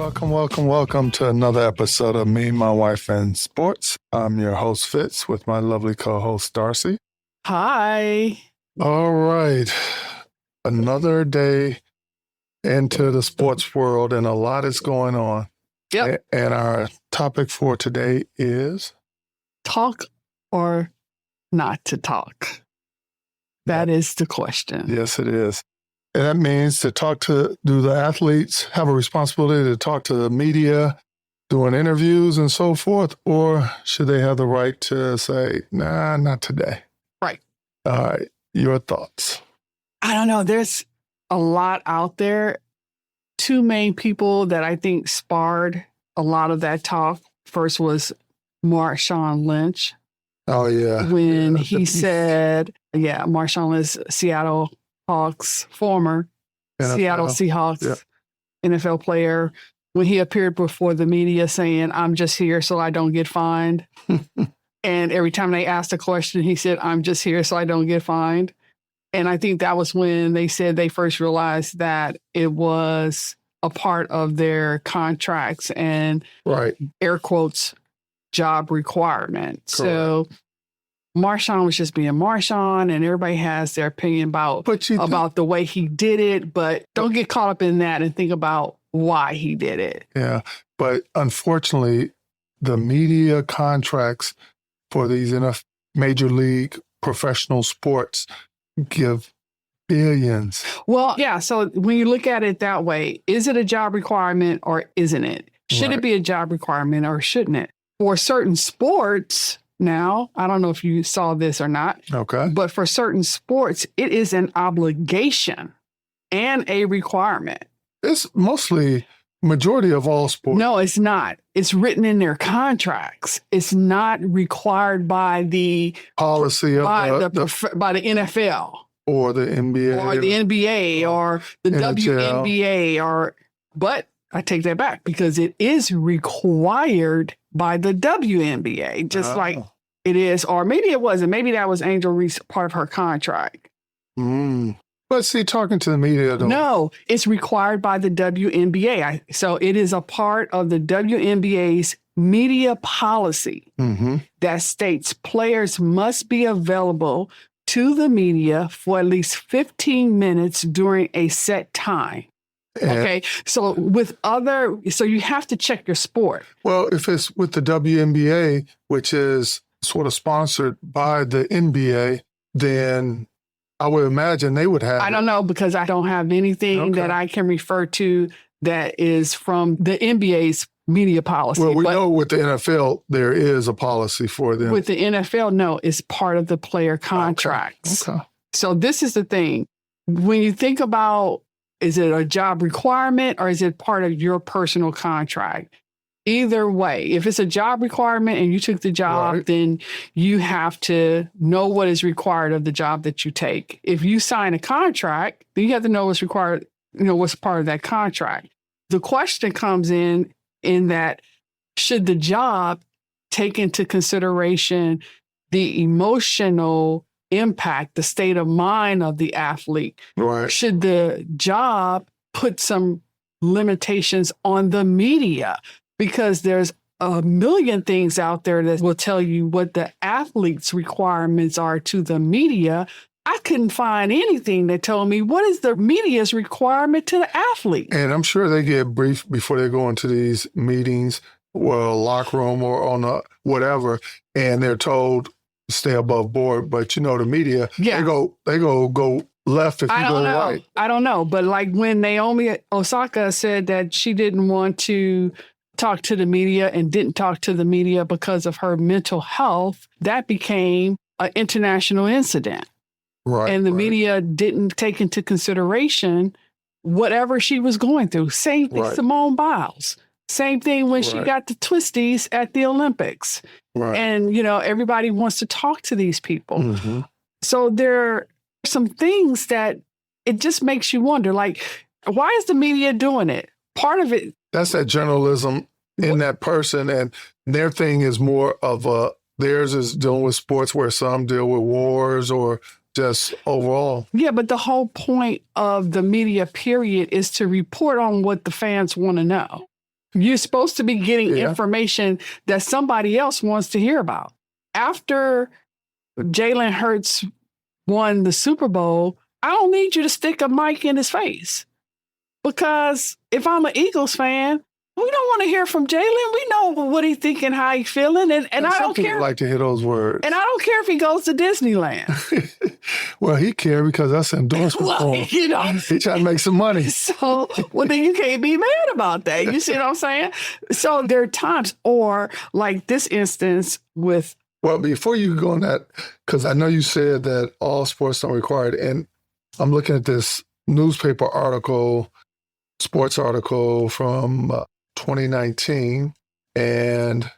Welcome to another episode of Me, My Wife, and Sports. I'm your host, Fitz, with my lovely co-host, Darcy. Hi. All right. Another day into the sports world, and a lot is going on. Yep. And our topic for today is? Talk or not to talk? That is the question. Yes, it is. And that means do the athletes have a responsibility to talk to the media, doing interviews and so forth, or should they have the right to say, nah, not today? Right. All right. Your thoughts? I don't know. There's a lot out there. Two main people that I think sparred a lot of that talk. First was Marshawn Lynch. Oh, yeah. When he said, Marshawn Lynch, Seattle Hawks, former NFL. Seattle Seahawks NFL player, when he appeared before the media saying, I'm just here so I don't get fined. And every time they asked a question, he said, I'm just here so I don't get fined. And I think that was when they said they first realized that it was a part of their contracts and air quotes, job requirement. Correct. So Marshawn was just being Marshawn, and everybody has their opinion about the way he did it, but don't get caught up in that and think about why he did it. Yeah, but unfortunately, the media contracts for these major league professional sports give billions. Well, yeah, so when you look at it that way, is it a job requirement or isn't it? Should it be a job requirement or shouldn't it? For certain sports... Now, I don't know if you saw this or not. Okay. But for certain sports, it is an obligation and a requirement. It's mostly majority of all sports. No, it's not. It's written in their contracts. It's not required by the policy of by the NFL or the NBA or the NBA or the WNBA but I take that back because it is required by the WNBA, just like it is, or maybe it wasn't. Maybe that was Angel Reese part of her contract. But see, talking to the media, no, it's required by the WNBA. So it is a part of the WNBA's media policy that states players must be available to the media for at least 15 minutes during a set time. Okay, so so you have to check your sport. Well, if it's with the WNBA, which is sort of sponsored by the NBA, then I would imagine they would have. I don't know because I don't have anything that I can refer to that is from the NBA's media policy. Well, we know with the NFL, there is a policy for them. With the NFL, no, it's part of the player contracts. Okay. So this is the thing. When you think about, is it a job requirement or is it part of your personal contract? Either way, if it's a job requirement and you took the job, then you have to know what is required of the job that you take. If you sign a contract, then you have to know what's required, what's part of that contract. The question comes in that should the job take into consideration the emotional impact, the state of mind of the athlete? Should the job put some limitations on the media? Because there's a million things out there that will tell you what the athlete's requirements are to the media. I couldn't find anything that told me what is the media's requirement to the athlete. And I'm sure they get briefed before they go into these meetings, or locker room or on a whatever, and they're told stay above board. But the media, they go left if you go right. I don't know. But like when Naomi Osaka said that she didn't want to talk to the media and didn't talk to the media because of her mental health, that became an international incident. And the media didn't take into consideration whatever she was going through. Same thing, Simone Biles. Same thing when she got the twisties at the Olympics. And, everybody wants to talk to these people. So there are some things that it just makes you wonder, like, why is the media doing it? Part of it. That's that journalism in that person. And their thing is more of theirs is dealing with sports where some deal with wars or just overall. Yeah, but the whole point of the media period is to report on what the fans want to know. You're supposed to be getting information that somebody else wants to hear about. After Jalen Hurts won the Super Bowl, I don't need you to stick a mic in his face. Because if I'm an Eagles fan, we don't want to hear from Jalen. We know what he's thinking, how he's feeling. And I don't care. Like to hear those words. And I don't care if he goes to Disneyland. Well, he cares because that's an endorsement for him. You know, he trying to make some money. So, well, then you can't be mad about that. You see what I'm saying? So there are times, or like this instance with. Well, before you go on that, because I know you said that all sports don't require it. And I'm looking at this newspaper article, sports article from 2019, and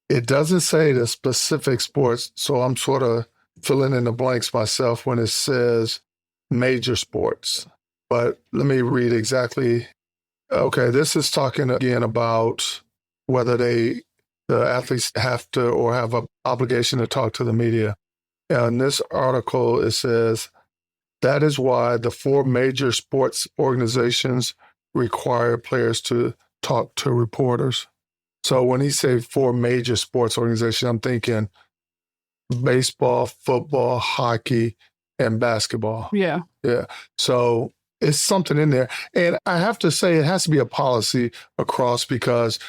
it doesn't say the specific sports, so I'm sort of filling in the blanks myself when it says major sports. But let me read exactly. Okay, this is talking again about whether the athletes have to or have an obligation to talk to the media. And in this article, it says, that is why the 4 major sports organizations require players to talk to reporters. So when he say 4 major sports organizations, I'm thinking baseball, football, hockey, and basketball. Yeah. Yeah. So it's something in there. And I have to say it has to be a policy across, because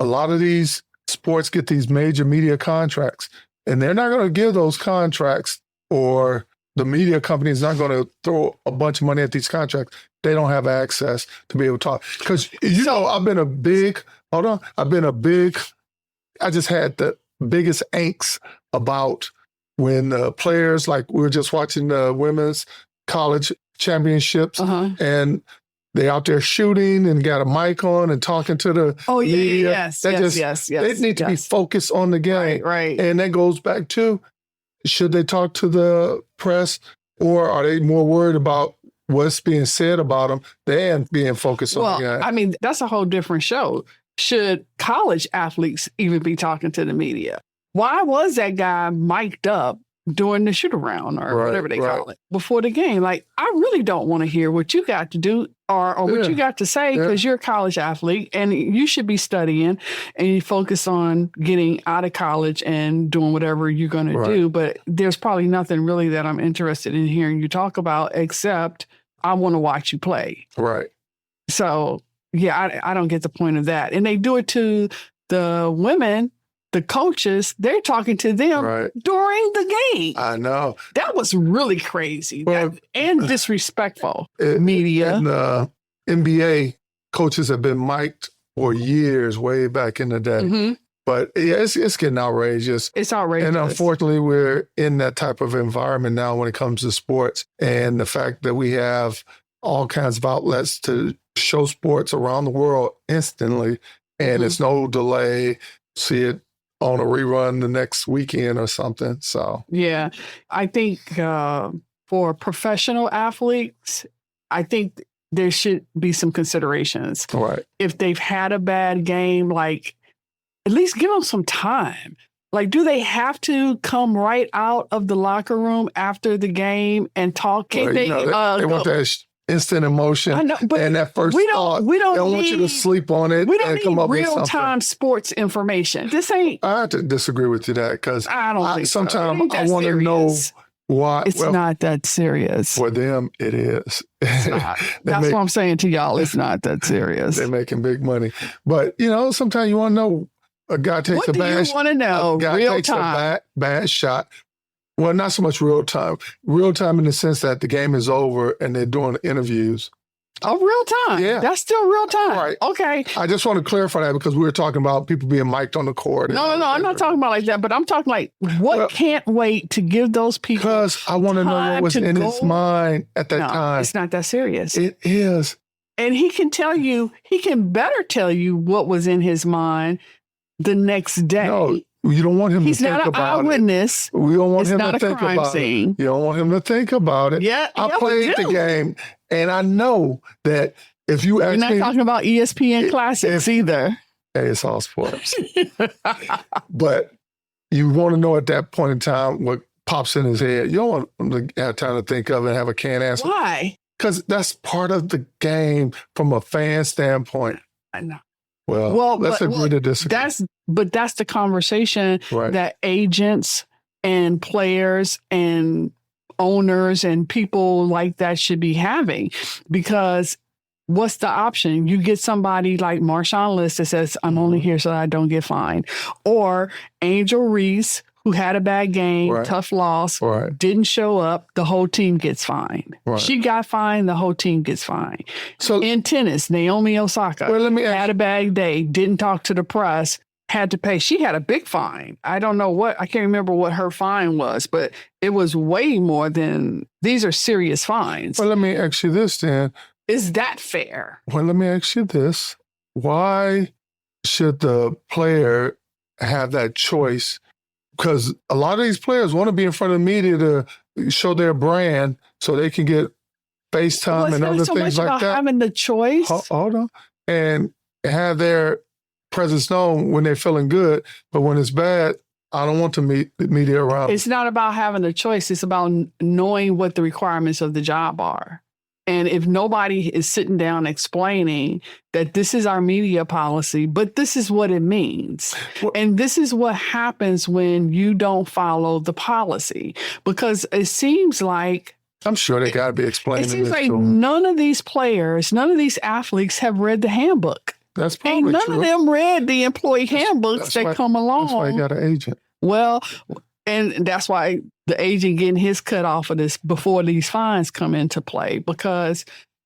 a lot of these sports get these major media contracts, and they're not going to give those contracts, or the media company is not going to throw a bunch of money at these contracts. They don't have access to be able to talk. Because, I just had the biggest angst about when players, like we were just watching the women's college championships, and they out there shooting and got a mic on and talking to the media. Yes. They need to be focused on the game. Right. And that goes back to, should they talk to the press, or are they more worried about what's being said about them than being focused on the game? I mean, that's a whole different show. Should college athletes even be talking to the media? Why was that guy mic'd up during the shoot around or whatever they call it before the game? Like, I really don't want to hear what you got to do or what you got to say, because you're a college athlete and you should be studying and you focus on getting out of college and doing whatever you're going to do. But there's probably nothing really that I'm interested in hearing you talk about, except I want to watch you play. Right. So, yeah, I don't get the point of that. And they do it to the women. The coaches, they're talking to them during the game. I know. That was really crazy and disrespectful. Media. And NBA coaches have been mic'd for years, way back in the day. Mm-hmm. But it's getting outrageous. It's outrageous. And unfortunately, we're in that type of environment now when it comes to sports. And the fact that we have all kinds of outlets to show sports around the world instantly, and it's no delay. See it on a rerun the next weekend or something. So, yeah, I think for professional athletes, I think there should be some considerations. Right. If they've had a bad game, like, at least give them some time. Like, do they have to come right out of the locker room after the game and talk? Can't they want that instant emotion. I know, but and that first thought. We don't want you to sleep on it and come up with something. Real-time sports information. This ain't. I have to disagree with you that, because I don't think sometimes I want to know why. It's not that serious. For them, it is. That's what I'm saying to y'all. It's not that serious. They're making big money. But, sometimes you want to know, a guy takes a bad shot. What do you want to know? A guy takes a bad shot. Well, not so much real time. Real time in the sense that the game is over and they're doing interviews. Oh, real time? Yeah. That's still real time. Right. Okay. I just want to clarify that, because we were talking about people being mic'd on the court. No. I'm not talking about like that, but I'm talking like, can't wait to give those people Because I want to know what was in his mind at that time. It's not that serious. It is. And he can better tell you what was in his mind the next day. No. You don't want him to think about it. He's not an eyewitness. We don't want him to think about it. You don't want him to think about it. Yeah, I played the game, and I know that if you ask me... You're not talking about ESPN Classics either. Hey, it's all sports. But you want to know at that point in time what pops in his head. You don't want him to have time to think of it and have a canned answer. Why? Because that's part of the game from a fan standpoint. I know. Well, let's agree to disagree. That's the conversation that agents and players and owners and people like that should be having, because what's the option? You get somebody like Marshawn Lynch that says, I'm only here so that I don't get fined. Or Angel Reese, who had a bad game, tough loss, didn't show up, the whole team gets fined. She got fined, the whole team gets fined. So in tennis, Naomi Osaka had a bad day, didn't talk to the press, had to pay. She had a big fine. I don't know I can't remember what her fine was, but it was way more than, these are serious fines. Well, let me ask you this then. Is that fair? Well, let me ask you this. Why should the player have that choice? Because a lot of these players want to be in front of the media to show their brand so they can get FaceTime and other things like that. Having the choice. Hold on. And have their presence known when they're feeling good. But when it's bad, I don't want to meet the media around. It's not about having a choice. It's about knowing what the requirements of the job are. And if nobody is sitting down explaining that this is our media policy, but this is what it means. And this is what happens when you don't follow the policy. Because it seems like, I'm sure they got to be explaining it seems like none of these players, none of these athletes have read the handbook. That's probably true. None of them read the employee handbooks that come along. That's why you got an agent. Well, and that's why the agent getting his cut off of this before these fines come into play,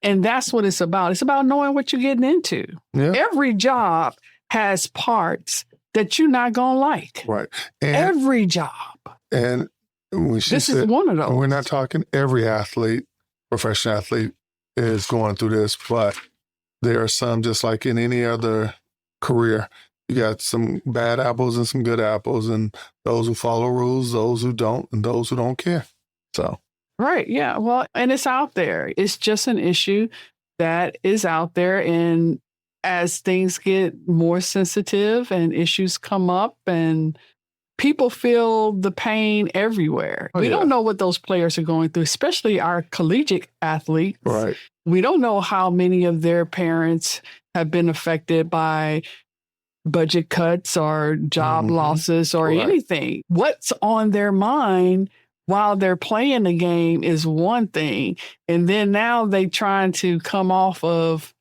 and that's what it's about. It's about knowing what you're getting into. Yeah. Every job has parts that you're not going to like. Right. And every job. And when this is one of those. We're not talking every athlete, professional athlete is going through this, but there are some, just like in any other career. You got some bad apples and some good apples, and those who follow rules, those who don't, and those who don't care. So. Right. Yeah. Well, and it's out there. It's just an issue that is out there. And as things get more sensitive and issues come up and people feel the pain everywhere. We don't know what those players are going through, especially our collegiate athletes. Right. We don't know how many of their parents have been affected by budget cuts or job losses or anything. What's on their mind while they're playing the game is one thing. And then now they trying to come off of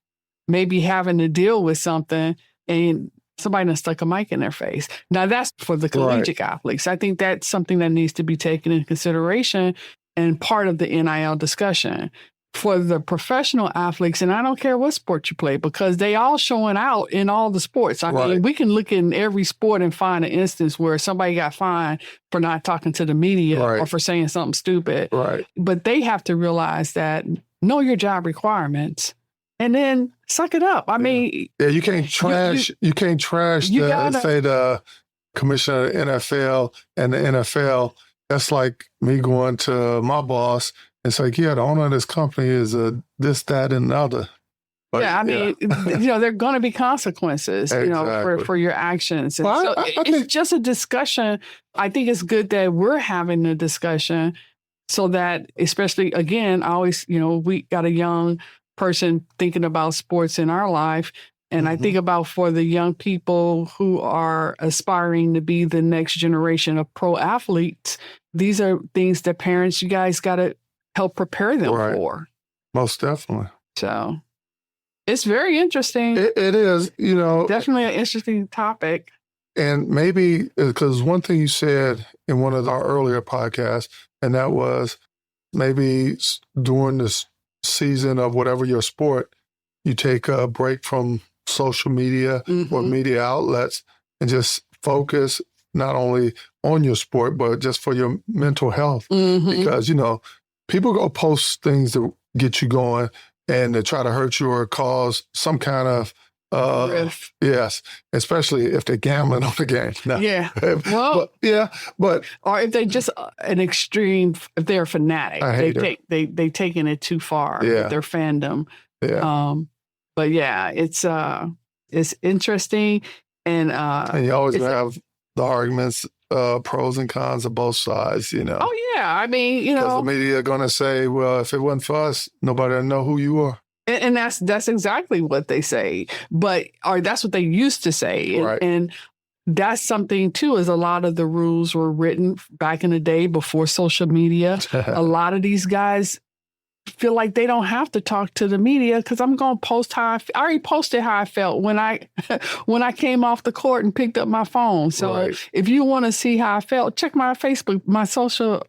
maybe having to deal with something and somebody done stuck a mic in their face. Now that's for the collegiate athletes. I think that's something that needs to be taken into consideration and part of the NIL discussion. For the professional athletes, and I don't care what sport you play, because they all showing out in all the sports. I mean, we can look in every sport and find an instance where somebody got fined for not talking to the media or for saying something stupid. Right. But they have to realize that, know your job requirements and then suck it up. I mean, you can't trash. You can't trash the commissioner of the NFL and the NFL. That's like me going to my boss. It's like, the owner of this company is this, that, and the other. But, I mean, there are going to be consequences, for your actions. And so it's just a discussion. I think it's good that we're having a discussion so that, especially, again, I always, we got a young person thinking about sports in our life. And I think about for the young people who are aspiring to be the next generation of pro athletes, these are things that parents, you guys got to help prepare them for. Most definitely. So it's very interesting. It is, definitely an interesting topic. And maybe because one thing you said in one of our earlier podcasts, and that was maybe during this season of whatever your sport, you take a break from social media or media outlets and just focus not only on your sport, but just for your mental health. Because, people go post things to get you going and to try to hurt you or cause some kind of yes, especially if they're gambling on the game. No. Yeah. Well, but or if they just an extreme, if they're a fanatic, they taking it too far with their fandom. Yeah. But it's interesting, and you always have the arguments. Pros and cons of both sides, Oh, yeah. I mean, because the media are going to say, well, if it wasn't for us, nobody would know who you are. And that's exactly what they say, or that's what they used to say. Right. And that's something too, is a lot of the rules were written back in the day before social media. A lot of these guys feel like they don't have to talk to the media because I'm going to post I already posted how I felt when I came off the court and picked up my phone. So if you want to see how I felt, check my Facebook,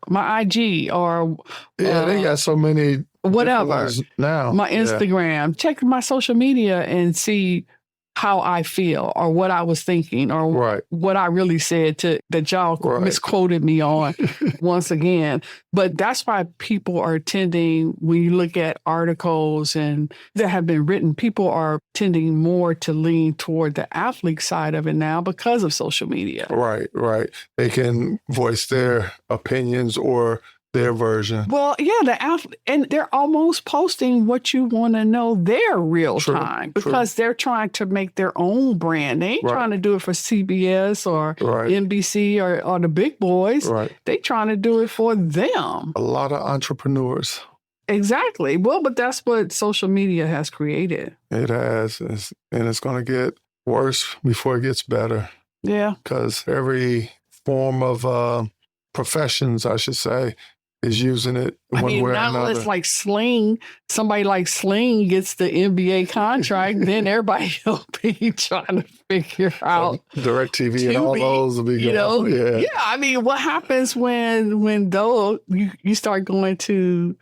my IG, or they got so many whatever now. My Instagram. Check my social media and see how I feel or what I was thinking or what I really said that y'all misquoted me on once again. But that's why people are tending, when you look at articles and that have been written, people are tending more to lean toward the athlete side of it now because of social media. Right. They can voice their opinions or their version. Well, yeah, and they're almost posting what you want to know their real time because they're trying to make their own brand. They ain't trying to do it for CBS or NBC or the big boys. They trying to do it for them. A lot of entrepreneurs. Exactly. Well, but that's what social media has created. It has. And it's going to get worse before it gets better. Yeah. Because every form of professions, I should say, is using it one way or another. Unless like Sling, somebody like Sling gets the NBA contract, then everybody will be trying to figure out. DirecTV and all those will be going. Yeah, I mean, what happens when those you start going to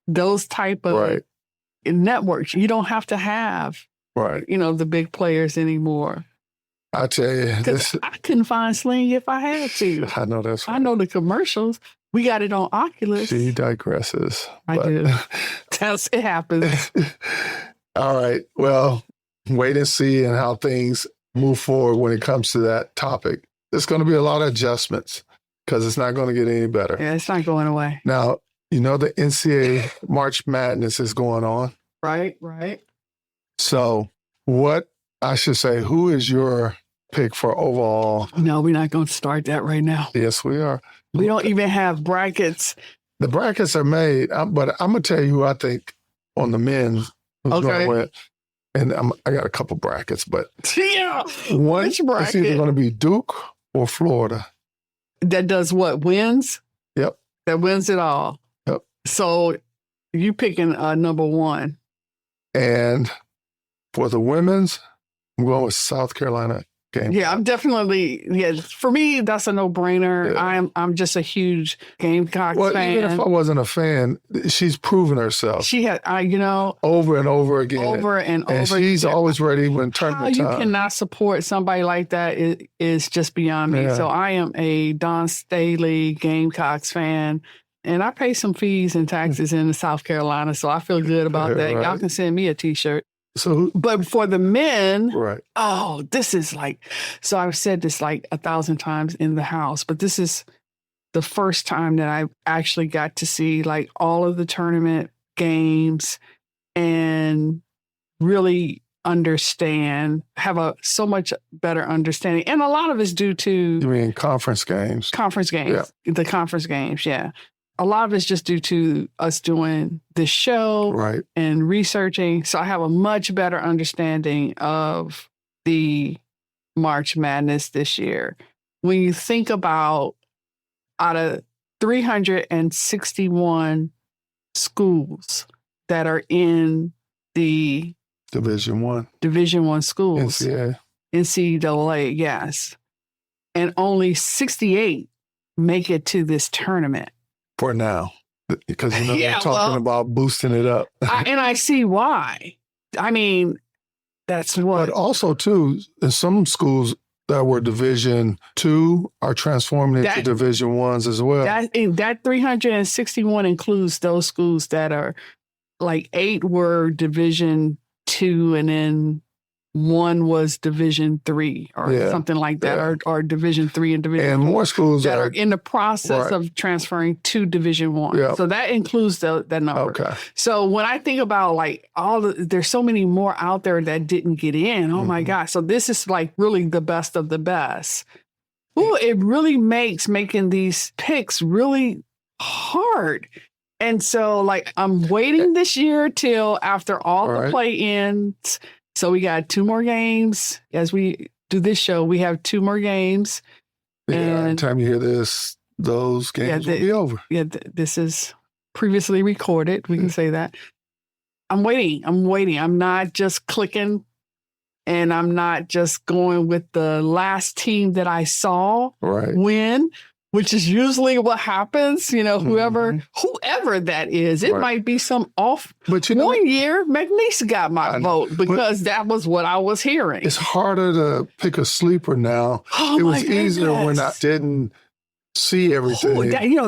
those type of networks? You don't have to have the big players anymore. I tell you, I couldn't find Sling if I had to. I know that's right. I know the commercials. We got it on Oculus. She digresses. I do. It happens. All right. Well, wait and see and how things move forward when it comes to that topic. There's going to be a lot of adjustments because it's not going to get any better. Yeah, it's not going away. Now, the NCAA March Madness is going on. Right. So who is your pick for overall? No, we're not going to start that right now. Yes, we are. We don't even have brackets. The brackets are made, but I'm going to tell you who I think on the men's who's going to win. And I got a couple brackets, but one is either going to be Duke or Florida. That does what? Wins? Yep. That wins it all. Yep. So you picking number one. And for the women's, I'm going with South Carolina. Yeah, I'm definitely, for me, that's a no-brainer. Yeah. I'm just a huge Gamecocks fan. Even if I wasn't a fan, she's proven herself. She had, over and over again. And she's always ready when tournament time. How you cannot support somebody like that is just beyond me. So I am a Dawn Staley Gamecocks fan. And I pay some fees and taxes in South Carolina, so I feel good about that. Y'all can send me a T-shirt. But for the men, this is so I've said this 1,000 times in the house, but this is the first time that I actually got to see all of the tournament games and really have so much better understanding. And a lot of it's due to... You mean conference games? Conference games. Yeah. The conference games, yeah. A lot of it's just due to us doing this show and researching. So I have a much better understanding of the March Madness this year. When you think about out of 361 schools that are in the Division I schools, NCAA, yes, and only 68 make it to this tournament. For now, because they're talking about boosting it up. And I see why. I mean, that's what. But also, too, in some schools that were Division II are transforming into Division I's as well. That 361 includes those schools that are 8 were Division II and then 1 was Division III or something like that, or Division III and Division and 4 more schools that are in the process of transferring to Division I. Yep. So that includes that number. Okay. So when I think about there's so many more out there that didn't get in. Oh my gosh! So this is really the best of the best. Ooh, it really makes making these picks really hard. And so, like, I'm waiting this year till after all the play ends. So we got 2 more games. As we do this show, we have 2 more games. Yeah, by the time you hear this, those games will be over. Yeah, this is previously recorded. We can say that. I'm waiting. I'm not just clicking, and I'm not just going with the last team that I saw win, which is usually what happens. You know, whoever that is, it might be some off. But one year, McNeese got my vote because that was what I was hearing. It's harder to pick a sleeper now. It was easier when I didn't see everything.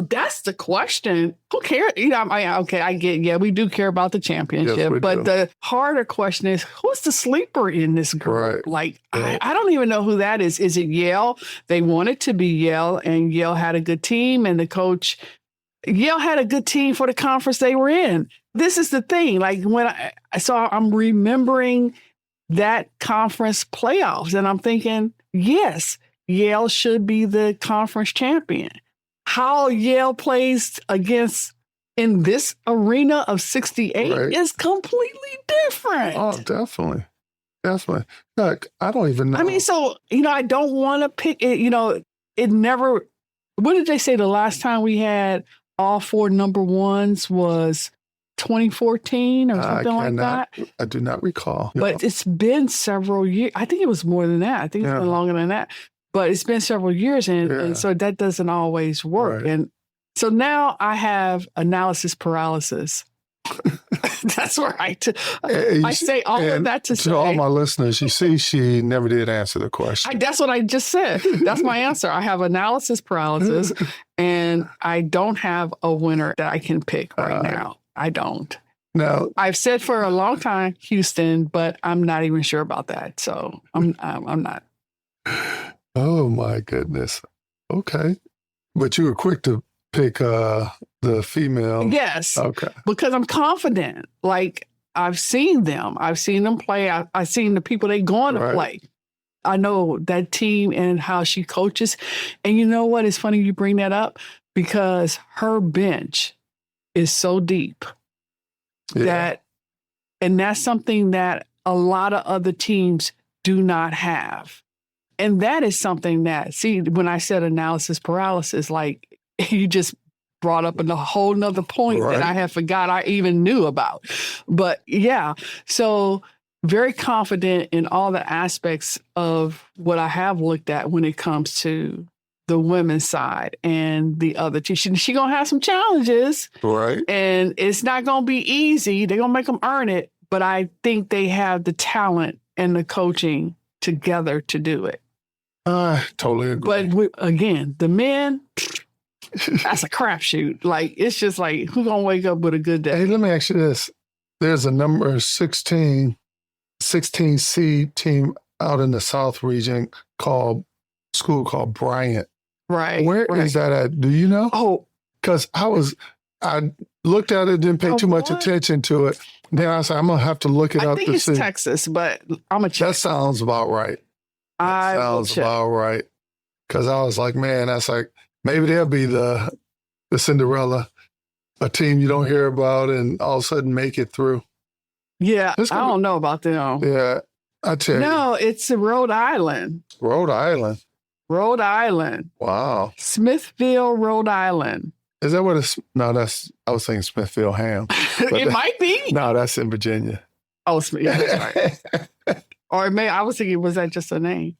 That's the question. Who cares? I get, we do care about the championship, but the harder question is, who's the sleeper in this group? Like, I don't even know who that is. Is it Yale? They wanted to be Yale, and Yale had a good team, and the coach, Yale had a good team for the conference they were in. This is the thing. Like, when I'm remembering that conference playoffs, and I'm thinking, yes, Yale should be the conference champion. How Yale plays against in this arena of 68 is completely different. Oh, definitely. Look, I don't even know. I mean, I don't want to pick it. It never. What did they say the last time we had all 4 number ones was 2014 or something like that? I do not recall. But it's been several years. I think it was more than that. I think it's been longer than that. But it's been several years, and so that doesn't always work. And so now I have analysis paralysis. That's where I say all of that to say. To all my listeners, you see, she never did answer the question. That's what I just said. That's my answer. I have analysis paralysis, and I don't have a winner that I can pick right now. I don't. No, I've said for a long time Houston, but I'm not even sure about that. So I'm not. Oh, my goodness. Okay. But you were quick to pick the female. Yes. Okay. Because I'm confident. Like, I've seen them. I've seen them play. I've seen the people they going to play. I know that team and how she coaches. And you know what? It's funny you bring that up because her bench is so deep and that's something that a lot of other teams do not have. And that is something that, when I said analysis paralysis, like you just brought up a whole nother point that I had forgot I even knew about. But so very confident in all the aspects of what I have looked at when it comes to the women's side and the other team. She going to have some challenges. Right. And it's not going to be easy. They're going to make them earn it. But I think they have the talent and the coaching together to do it. I totally agree. But again, the men, that's a crapshoot. Like, it's just like, who's going to wake up with a good day? Hey, let me ask you this. There's a number 16 seed team out in the South region called Bryant. Right. Where is that at? Do you know? Oh. Because I looked at it, didn't pay too much attention to it. Then I said, I'm going to have to look it up to see. I think it's Texas, but I'm going to check. That sounds about right. Sounds about right. Because I was like, man, that's like, maybe they'll be the Cinderella, a team you don't hear about and all of a sudden make it through. Yeah, I don't know about them. Yeah, I tell you. No, it's Rhode Island. Rhode Island? Rhode Island. Wow. Smithville, Rhode Island. Is that what it's? No, I was thinking Smithville Ham. It might be. No, that's in Virginia. Oh, yeah, that's right. Or I was thinking, was that just a name?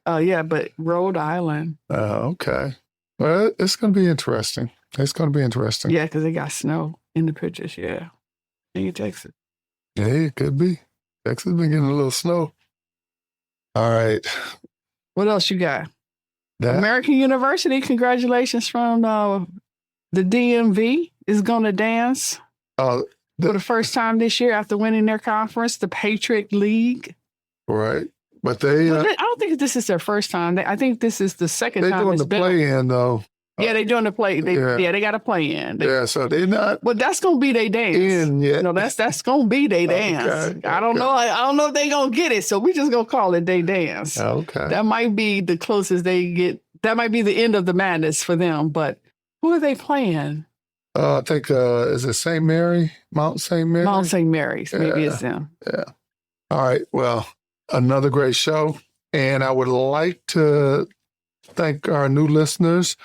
But Rhode Island. Okay. Well, it's going to be interesting. Yeah, because they got snow in the pictures, yeah. In Texas. Yeah, it could be. Texas been getting a little snow. All right. What else you got? American University, congratulations from the DMV is going to dance for the first time this year after winning their conference, the Patriot League. Right. But I don't think this is their first time. I think this is the second time. They're doing the play-in, though. Yeah, they're doing the play. They got to play in. So they're not. Well, that's gonna be their dance. In yet. No, that's gonna be their dance. Okay. I don't know. I don't know if they gonna get it. So we just gonna call it their dance. Okay. That might be the closest they get. That might be the end of the madness for them. But who are they playing? I think, is it St. Mary? Mount St. Mary? Mount St. Mary's. Maybe it's them. Yeah. All right. Well, another great show. And I would like to thank our new listeners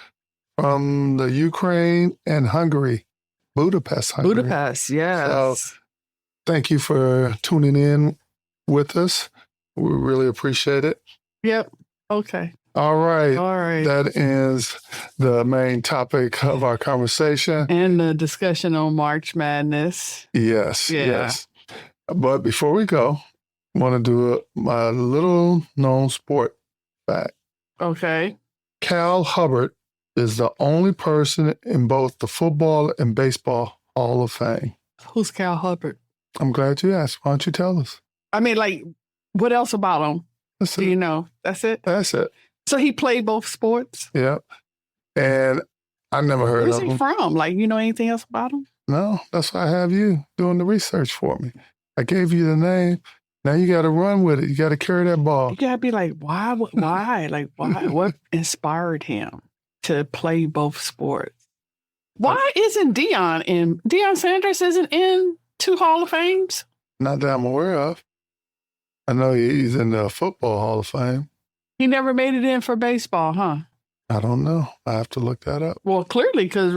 from the Ukraine and Hungary, Budapest, Hungary. Budapest, yes. So thank you for tuning in with us. We really appreciate it. Yep. Okay. All right. All right. That is the main topic of our conversation. And the discussion on March Madness. Yes. Yeah. Yes. But before we go, I want to do my little known sport fact. Okay. Cal Hubbard is the only person in both the Football and Baseball Hall of Fame. Who's Cal Hubbard? I'm glad you asked. Why don't you tell us? I mean, like, what else about him? That's Do it. you know? That's it? That's it. So he played both sports? Yeah. And I never heard Where's of he him. from? Like, you know anything else about him? No, that's why I have you doing the research for me. I gave you the name. Now you got to run with it. You got to carry that ball. You gotta be like, why? Like, why? What inspired him to play both sports? Why isn't Deion Sanders isn't in 2 Hall of Fames? Not that I'm aware of. I know he's in the Football Hall of Fame. He never made it in for baseball, huh? I don't know. I have to look that up. Well, clearly, because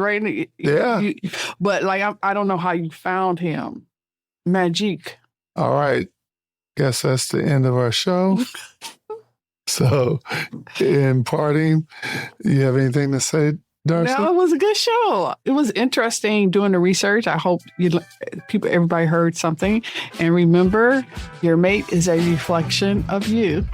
Yeah. But like, I don't know how you found him. Magic. All right. Guess that's the end of our show. So, in parting, you have anything to say, Darcy? No, it was a good show. It was interesting doing the research. I hope everybody heard something. And remember, your mate is a reflection of you.